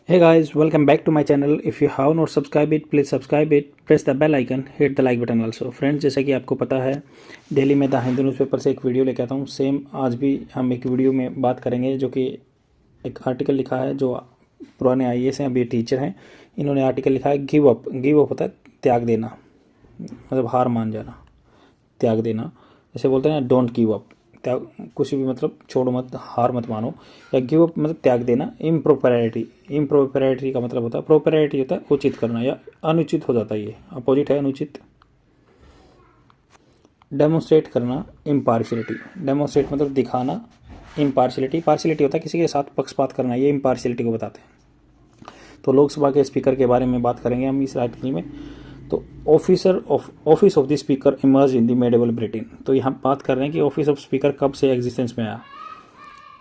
Hey guys, welcome back to my channel. If you have not subscribed it, please subscribe it. Press the bell icon, hit the like button also. Friends, जैसा कि आपको पता है, daily मैं the Hindu newspaper से एक video लेके आता हूँ। सेम आज भी हम एक वीडियो में बात करेंगे, जो कि एक आर्टिकल लिखा है जो पुराने आईएएस हैं, अभी टीचर हैं। इन्होंने आर्टिकल लिखा है गिव अप। गिव अप होता है त्याग देना, मतलब हार मान जाना, त्याग देना। जैसे बोलते हैं ना, डोंट गिव अप, त्याग कुछ भी मतलब छोड़ो मत, हार मत मानो। या गिव अप मतलब त्याग देना। इम्प्रोपेरिटी का मतलब होता है, प्रोपेरिटी होता है उचित करना, या अनुचित हो जाता है, ये अपोजिट है अनुचित। डेमोन्स्ट्रेट करना, इम्पार्शियलिटी। डेमोन्स्ट्रेट मतलब दिखाना, इम्पार्शियलिटी, पार्शियलिटी होता है किसी के साथ पक्षपात करना, ये इम्पार्शियलिटी को बताते हैं। तो लोकसभा के स्पीकर के बारे में बात करेंगे हम इस आर्टिकल में। तो office of the speaker emerge in the medieval Britain. तो यहाँ बात कर रहे हैं कि ऑफिस ऑफ स्पीकर कब से एग्जिस्टेंस में आया।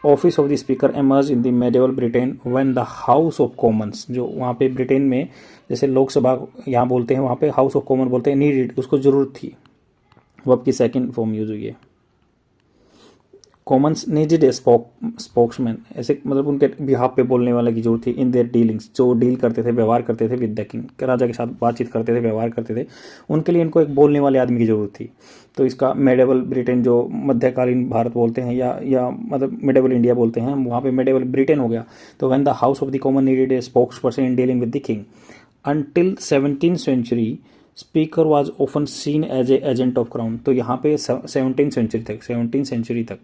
Office of the speaker emerge in the medieval Britain when the house of Commons, जो वहाँ पे ब्रिटेन में जैसे लोकसभा यहाँ बोलते हैं, वहाँ पे हाउस ऑफ कॉमन बोलते हैं, नीडेड, उसको ज़रूरत थी। वो अब की सेकेंड फॉर्म यूज हुई है। कॉमन्स नीडेड ए स्पोक्समैन, ऐसे मतलब उनके बिहाफ पे बोलने वाले की जरूरत थी। इन देयर डीलिंग्स, जो डील करते थे, व्यवहार करते थे विद द किंग, राजा के साथ बातचीत करते थे, व्यवहार करते थे, उनके लिए इनको एक बोलने वाले आदमी की जरूरत थी। तो इसका मेडिवल ब्रिटेन, जो मध्यकालीन भारत बोलते हैं, या मतलब मेडिवल इंडिया बोलते हैं, वहाँ पे मेडिवल ब्रिटेन हो गया। तो when the house of the common needed a spokes person in dealing with the king until 17th century, speaker was often seen as a agent of crown. तो यहाँ पे 17th सेंचुरी तक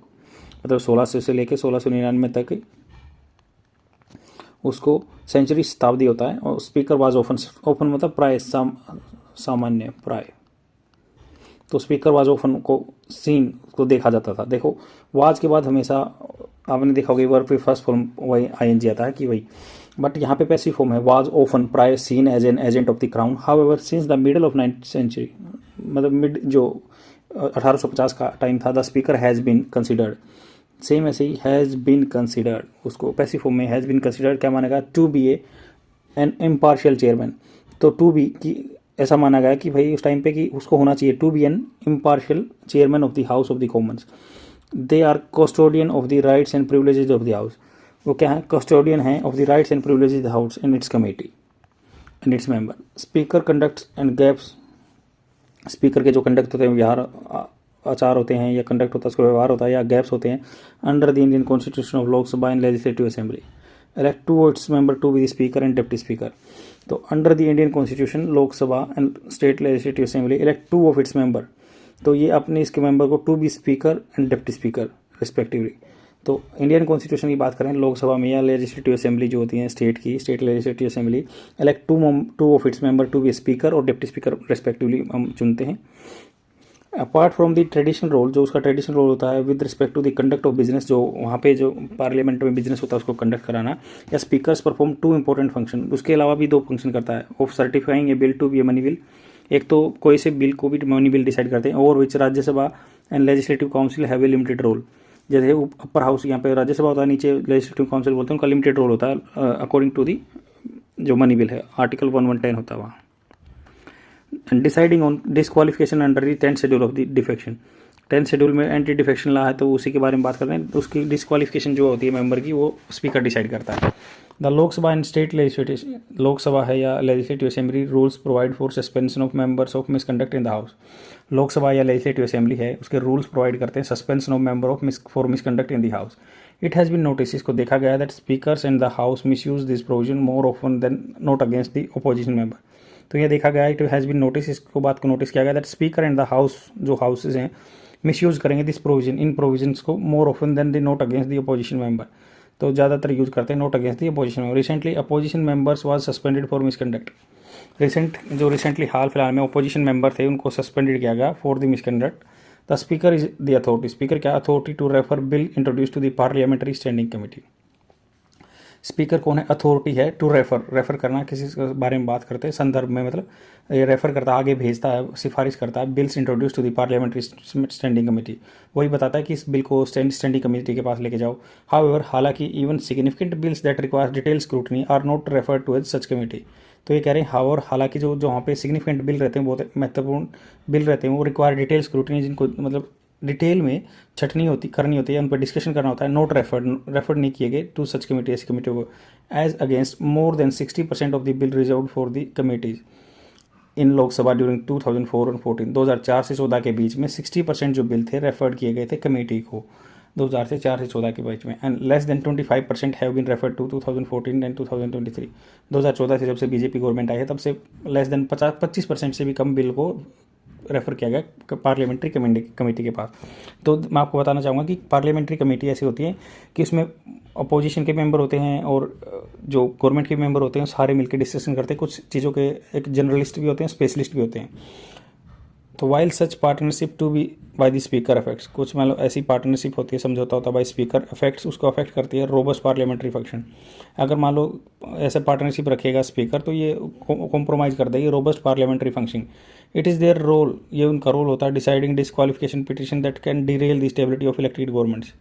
मतलब 1600 से लेकर 1699 तक उसको सेंचुरी शताब्दी होता है। और स्पीकर वाज ओपन मतलब प्राय, सामान्य प्राय। तो स्पीकर वाज ओपन को सीन को देखा जाता था। देखो, वाज के बाद हमेशा आपने देखा होगा वर्ब पे फर्स्ट फॉर्म वही आईएनजी आता है कि वही, बट यहाँ पे पैसिव फॉर्म है, वाज ओपन प्राय seen as an agent of the crown. However since the middle of 9th century, मतलब मिड जो 1850 का टाइम था, the speaker has been considered. Same ऐसे ही हैज़ बीन कंसिडर्ड, उसको पैसिव फॉर्म में हैज़ बीन कंसिडर्ड क्या माना गया, to be an impartial chairman. तो टू बी की ऐसा माना गया कि भाई उस टाइम पे कि उसको होना चाहिए to be an impartial chairman of the house of the commons. They are custodian of the rights and privileges of the house. वो क्या है, कस्टोडियन है of the rights and privileges of the house and its committee and its member. Speaker conducts and gaps, speaker के जो conduct होते हैं, व्यवहार आचार होते हैं, या कंडक्ट होता है, उसका व्यवहार होता है, या गैप्स होते हैं, under the Indian constitution of Lok Sabha and legislative assembly elect two of its member to be the speaker and deputy speaker। तो under the Indian constitution Lok Sabha and state legislative assembly elect two of its member. तो ये अपने इसके member को to be speaker and deputy speaker respectively. तो Indian constitution की बात करें, लोकसभा में या लेजिस्लेटिव असेंबली जो होती है स्टेट की, state legislative assembly elect two of its member to be speaker और डिप्टी स्पीकर रिस्पेक्टिवली हम चुनते हैं। Apart from the traditional role, जो उसका ट्रेडिशनल रोल होता है with respect to the conduct of business, जो वहाँ पे जो पार्लियामेंट में बिजनेस होता है उसको कंडक्ट कराना, या speakers perform two important function, उसके अलावा भी दो फंक्शन करता है, of certifying a bill to be a money bill. एक तो कोई से बिल को भी मनी बिल डिसाइड करते हैं, और which Rajya Sabha and legislative council have a limited role. जैसे अपर हाउस यहाँ पे राज्यसभा होता है, नीचे लेजिस्लेटिव काउंसिल बोलते हैं, उनका लिमिटेड रोल होता है अकॉर्डिंग टू दी जो मनी बिल है, आर्टिकल 1110 होता है वहाँ। Deciding on disqualification under the 10th schedule of the defection. 10th schedule में एंटी डिफेक्शन ला है, तो उसी के बारे में बात कर रहे हैं। उसकी डिस्क्वालिफिकेशन जो होती है मेंबर की, वो स्पीकर डिसाइड करता है। The Lok Sabha and state legislative, Lok Sabha है या legislative assembly, rules provide for suspension of members of misconduct in the house. Lok Sabha या लेजिस्लेटिव असेंबली है, उसके रूल्स प्रोवाइड करते हैं suspension of member of for misconduct in the house. It has been notice, इसको देखा गया है that speakers in the house misuse this provision more often than not against the opposition member. तो ये देखा गया, इट हैज़ बीन नोटिस, इसको बात को नोटिस किया गया that speaker and the house, जो हाउसेज हैं, मिस यूज़ करेंगे दिस प्रोविजन, इन प्रोविजंस को, more often than the not against the opposition member. तो ज़्यादातर यूज़ करते हैं not against the opposition member. Recently opposition members was suspended for misconduct. Recently हाल फिलहाल में अपोजिशन मेंबर थे, उनको सस्पेंडेड किया गया for the misconduct. The speaker is the authority, speaker क्या authority to refer bill introduce to the parliamentary standing committee. Speaker कौन है, अथॉरिटी है टू रेफर करना, किसी के बारे में बात करते हैं संदर्भ में, मतलब ये रेफर करता है, आगे भेजता है, सिफारिश करता है, bills introduce to the parliamentary standing committee, वही बताता है कि इस बिल को स्टैंडिंग कमेटी के पास लेके जाओ। हाउएवर, हालांकि even significant bills that require detail scrutiny are not refer to as such committee. तो ये कह रहे हैं हाउएवर, हालांकि जो वहाँ पे सिग्निफिकेंट बिल रहते हैं, बहुत महत्वपूर्ण बिल रहते हैं, वो रिक्वायर डिटेल स्क्रूटनी, जिनको मतलब डिटेल में छटनी होती करनी होती है, उन पर डिस्कशन करना होता है, नोट रेफर्ड नहीं किए गए टू सच कमेटी, ऐसी कमेटी को, as against more than 60% of the bill reserve for the committees in Lok Sabha during 2004 और 14। 2004 से 14 के बीच में 60% जो बिल थे रेफर्ड किए गए थे कमेटी को 2004 से 14 के बीच में, and less than 25% have been referred to 2014 and 2023। 2014 से जब से बीजेपी गवर्नमेंट आई है तब से लेस देन 25% से भी कम बिल को रेफ़र किया गया पार्लियामेंट्री कमेटी के पास। तो मैं आपको बताना चाहूँगा कि पार्लियामेंट्री कमेटी ऐसी होती है कि उसमें अपोजिशन के मेंबर होते हैं और जो गवर्नमेंट के मेंबर होते हैं सारे मिलकर डिस्कशन करते हैं, कुछ चीज़ों के एक जनरलिस्ट भी होते हैं, स्पेशलिस्ट भी होते हैं। तो while such partnership to be by the speaker affects, कुछ मान लो ऐसी पार्टनरशिप होती है, समझौता होता है बाय स्पीकर अफेक्ट्स, उसको अफेक्ट करती है रोबस्ट पार्लियामेंट्री फंक्शन। अगर मान लो ऐसे पार्टनरशिप रखेगा स्पीकर तो ये कॉम्प्रोमाइज़ कर देगी robust parliamentary function. It is their role, ये उनका रोल होता है deciding disqualification petition that can derail the stability of elected governments.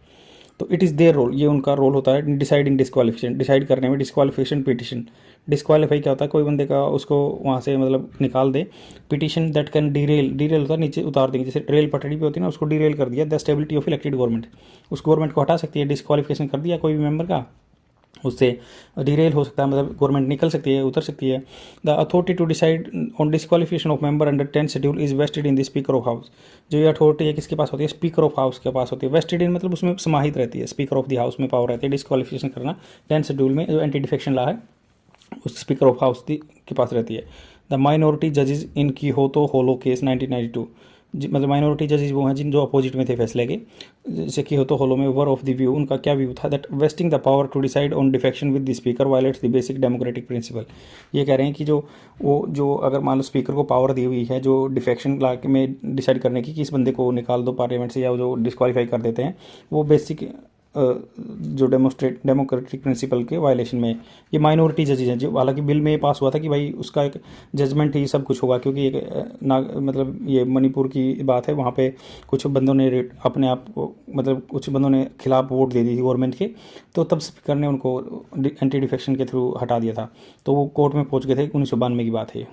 तो इट इज़ देयर रोल, ये उनका रोल होता है डिसाइडिंग डिस्क्वालिफिकेशन, डिसाइड करने में डिस्क्वालिफिकेशन पिटिशन। डिस्क्वालीफाई क्या होता है, कोई बंदे का उसको वहाँ से मतलब निकाल दे। पिटिशन दैट कैन डिरेल होता है नीचे उतार देंगे, जैसे रेल पटड़ी पे होती है ना, उसको डिरेल कर दिया the stability of elected government, उस गवर्नमेंट को हटा सकती है। डिस्क्वालिफिकेशन कर दिया कोई भी मेंबर का, उससे डिरेल हो सकता है, मतलब गवर्नमेंट निकल सकती है, उतर सकती है। The authority to decide on disqualification of member under 10 schedule is vested in the speaker of house. जो ये अथॉरिटी है किसके पास होती है, स्पीकर ऑफ हाउस के पास होती है। वेस्टेड इन मतलब उसमें समाहित रहती है, स्पीकर ऑफ द हाउस में पावर रहती है डिस्क्वालिफिकेशन करना। 10 शेड्यूल में जो एंटी डिफेक्शन लॉ है उस स्पीकर ऑफ हाउस के पास रहती है। द माइनॉरिटी जजेस इन की होलो केस 1992, मतलब माइनॉरिटी जजेस वो हैं जिन जो अपोजिट में थे फैसले के, जैसे कि होलो में वर ऑफ द व्यू, उनका क्या व्यू था, that vesting the power to decide on defection with the speaker violates the basic democratic principle. ये कह रहे हैं कि जो अगर मान लो स्पीकर को पावर दी हुई है जो डिफेक्शन ला में डिसाइड करने की कि इस बंदे को निकाल दो पार्लियामेंट से या जो डिस्क्वालीफाई कर देते हैं, वो बेसिक जो डेमोक्रेटिक प्रिंसिपल के वायलेशन में ये माइनॉरिटी जजेज हैं। जो हालांकि बिल में ये पास हुआ था कि भाई उसका एक जजमेंट ही सब कुछ होगा, क्योंकि एक मतलब ये मणिपुर की बात है, वहाँ पे कुछ बंदों ने अपने आप को मतलब कुछ बंदों ने खिलाफ वोट दे दी थी गवर्नमेंट के, तो तब स्पीकर ने उनको एंटी डिफेक्शन के थ्रू हटा दिया था, तो वो कोर्ट में पहुँच गए थे। 1992 की बात है।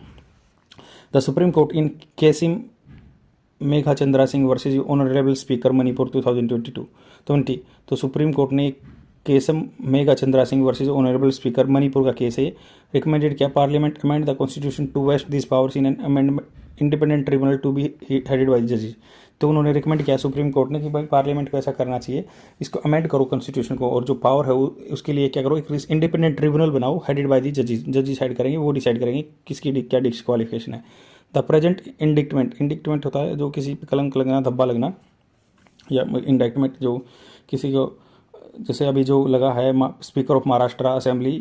The Supreme Court in Keisham Meghachandra Singh versus honourable speaker Manipur 2020। तो सुप्रीम कोर्ट ने Keisham Meghachandra Singh versus honourable speaker Manipur का केस है, रिकमेंडेड किया parliament amend the constitution to vest this powers in an amendment independent tribunal to be headed by जजेस। तो उन्होंने recommend किया supreme Court ने कि भाई पार्लियामेंट को ऐसा करना चाहिए, इसको अमेंड करो कॉन्स्टिट्यूशन को, और जो पावर है उसके लिए क्या करो, एक इंडिपेंडेंट ट्रिब्यूनल बनाओ हेडेड बाय दी जजेस। जज डिसाइड करेंगे, वो डिसाइड करेंगे किसकी क्या डिस्क्वालिफिकेशन है। द प्रेजेंट इंडिक्टमेंट होता है जो किसी पे कलंक लगना, धब्बा लगना, या इंडिक्टमेंट जो किसी को, जैसे अभी जो लगा है स्पीकर ऑफ महाराष्ट्र असेंबली,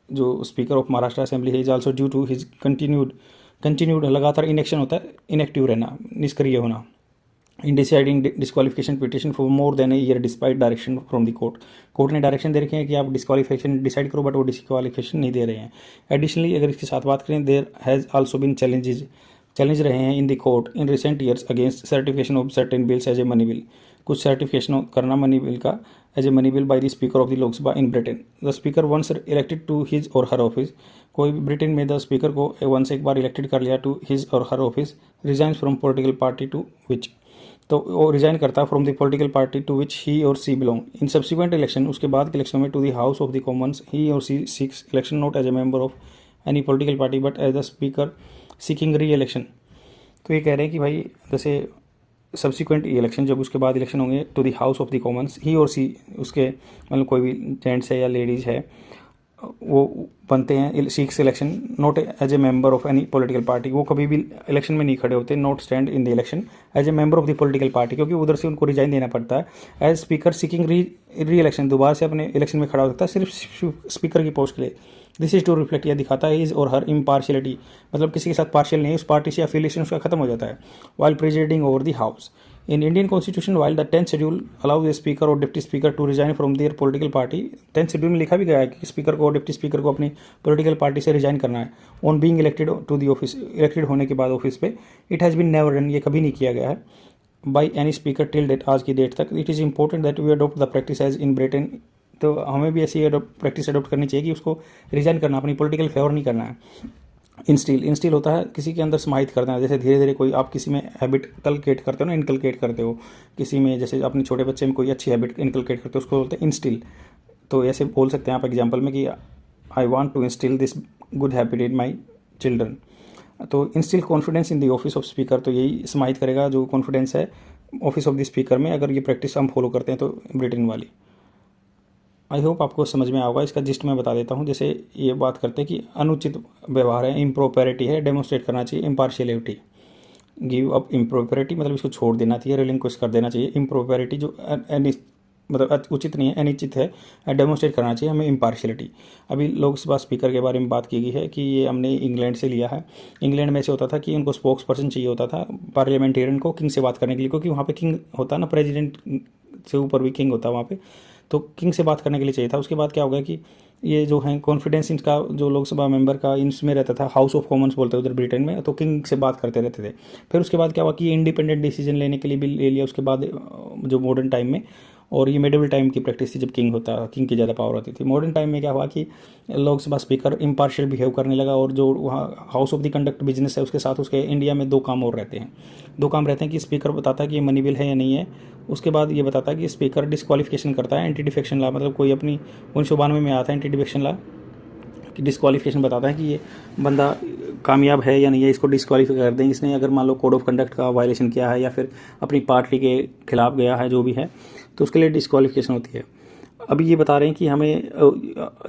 जो स्पीकर ऑफ महाराष्ट्र असेंबली है is also due to his continued लगातार इनेक्शन होता है, इनएक्टिव रहना, निष्क्रिय होना, in deciding disqualification petition for more than a year despite direction from the court ने डायरेक्शन दे रखे हैं कि आप डिस्क्वालिफिकेशन डिसाइड करो, बट वो डिस्क्वालिफिकेशन नहीं दे रहे हैं। एडिशनली अगर इसके साथ बात करें, there has also been challenge रहे हैं in the court in recent years against certification of certain bills as a money bill, कुछ सर्टिफिकेशन करना मनी बिल का as a money bill by the speaker of the Lok Sabha in Britain. The speaker once elected to his or her office, कोई भी Britain में the speaker को once एक बार elected कर लिया to his or her office, resigns from political party to which, तो वो resign करता है from the political party to which he or she belong. In subsequent election, उसके बाद के इलेक्शन में, to the house of the commons he or she seeks election not as a member of any political party but as the speaker seeking री election. तो ये कह रहे हैं कि भाई जैसे सब्सिक्वेंट इलेक्शन, जब उसके बाद इलेक्शन होंगे to the house of the commons, he or she उसके मतलब कोई भी जेंट्स है या लेडीज़ है वो बनते हैं, seeks election not as a member of any political party, वो कभी भी इलेक्शन में नहीं खड़े होते, not stand in the election as a member of the political party, क्योंकि उधर से उनको रिजाइन देना पड़ता है। एज स्पीकर सीकिंग री इलेक्शन, दोबारा से अपने इलेक्शन में खड़ा हो सकता है सिर्फ स्पीकर की पोस्ट के लिए। दिस इज टू रिफ्लेक्ट, यह दिखाता है इज और हर इम्पार्शियलिटी, मतलब किसी के साथ पार्शियल नहीं है, उस पार्टी से एफिलिएशन उसका खत्म हो जाता है। While presiding over the house in Indian constitution, while the 10th schedule allow the speaker और deputy speaker to resign from their political party, 10th schedule में लिखा भी गया है कि स्पीकर को और डिप्टी स्पीकर को अपनी पॉलिटिकल पार्टी से रिजाइन करना है on being elected to the office, elected होने के बाद ऑफिस पे। It has been never done, ये कभी नहीं किया गया है by any speaker till date, आज की डेट तक। It is important that we adopt the practice as in Britain, तो हमें भी ऐसी प्रैक्टिस अडोप्ट करनी चाहिए कि उसको रिजाइन करना, अपनी पॉलिटिकल फेवर नहीं करना है। इंस्टिल होता है किसी के अंदर समाहित कर देना, जैसे धीरे धीरे कोई आप किसी में हैबिट कलकेट करते हो ना, इनकलकेट करते हो किसी में, जैसे अपने छोटे बच्चे में कोई अच्छी हैबिट इनकलकेट करते हो उसको बोलते हैं इंस्टिल। तो ऐसे बोल सकते हैं आप एग्जाम्पल में कि I want to instil this good habit in my children. तो instil confidence in the office of speaker, तो यही समाहित करेगा जो कॉन्फिडेंस है ऑफिस ऑफ द स्पीकर में, अगर ये प्रैक्टिस हम फॉलो करते हैं तो ब्रिटेन वाली। आई होप आपको समझ में आएगा। इसका जिस्ट मैं बता देता हूँ। जैसे ये बात करते हैं कि अनुचित व्यवहार है, इम्प्रोपेरिटी है, डेमोस्ट्रेट करना चाहिए इम्पार्शियलिटी। गिव अप इम्प्रोपेरिटी मतलब इसको छोड़ देना चाहिए, रिलिंक्विश कर देना चाहिए। इम्प्रोपेरिटी जो मतलब उचित नहीं है, अनुचित है। डेमोस्ट्रेट करना चाहिए हमें इम्पार्शियलिटी। अभी लोकसभा स्पीकर के बारे में बात की गई है कि ये हमने इंग्लैंड से लिया है। इंग्लैंड में ऐसे होता था कि उनको स्पोक्स पर्सन चाहिए होता था पार्लियामेंटेरियन को किंग से बात करने के लिए, क्योंकि वहाँ पे किंग होता है ना, प्रेसिडेंट से ऊपर भी किंग होता है वहाँ पे, तो किंग से बात करने के लिए चाहिए था। उसके बाद क्या हो गया कि ये जो है कॉन्फिडेंस इनका जो लोकसभा मेंबर का इनमें रहता था, हाउस ऑफ कॉमन्स बोलते हैं उधर ब्रिटेन में, तो किंग से बात करते रहते थे। फिर उसके बाद क्या हुआ कि ये इंडिपेंडेंट डिसीजन लेने के लिए भी ले लिया उसके बाद जो मॉडर्न टाइम में, और ये मेडिवल टाइम की प्रैक्टिस थी जब किंग की ज़्यादा पावर होती थी। मॉडर्न टाइम में क्या हुआ कि लोकसभा स्पीकर इम्पार्शियल बिहेव करने लगा, और जो वहाँ house of the conduct business है उसके साथ उसके इंडिया में दो काम और रहते हैं। दो काम रहते हैं कि स्पीकर बताता है कि ये मनी बिल है या नहीं है, उसके बाद ये बताता है कि स्पीकर डिस्क्वालिफिकेशन करता है, एंटी डिफेक्शन ला, मतलब कोई अपनी 1992 में आता है एंटी डिफेक्शन ला कि डिस्क्वालिफिकेशन बताता है कि ये बंदा कामयाब है या नहीं है, इसको डिस्क्वालीफाई कर दें इसने, अगर मान लो कोड ऑफ कंडक्ट का वायलेशन किया है या फिर अपनी पार्टी के खिलाफ गया है जो भी है, तो उसके लिए डिस्क्वालिफिकेशन होती है। अभी ये बता रहे हैं कि हमें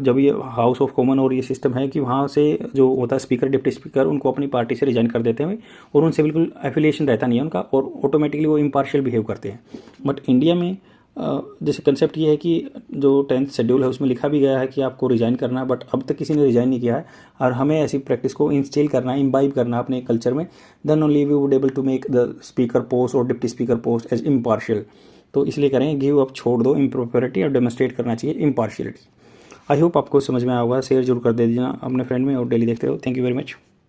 जब ये हाउस ऑफ कॉमन और ये सिस्टम है कि वहाँ से जो होता है स्पीकर डिप्टी स्पीकर उनको अपनी पार्टी से रिजाइन कर देते हैं, और उनसे बिल्कुल एफिलिएशन रहता नहीं है उनका, और ऑटोमेटिकली वो इम्पार्शियल बिहेव करते हैं। बट इंडिया में जैसे कंसेप्ट ये है कि जो 10th शेड्यूल है उसमें लिखा भी गया है कि आपको रिजाइन करना है, बट अब तक किसी ने रिजाइन नहीं किया है, और हमें ऐसी प्रैक्टिस को इंस्टिल करना है, इम्बाइब करना है अपने कल्चर में, then only we would able to make the speaker post और deputy speaker post as impartial. तो इसलिए करें गिव अप, छोड़ दो इम्प्रोपेरिटी, और डेमोस्ट्रेट करना चाहिए इम्पार्शियलिटी। आई होप आपको समझ में आया होगा। शेयर जरूर कर दे दीजिए अपने फ्रेंड में, और डेली देखते रहो। Thank you very much.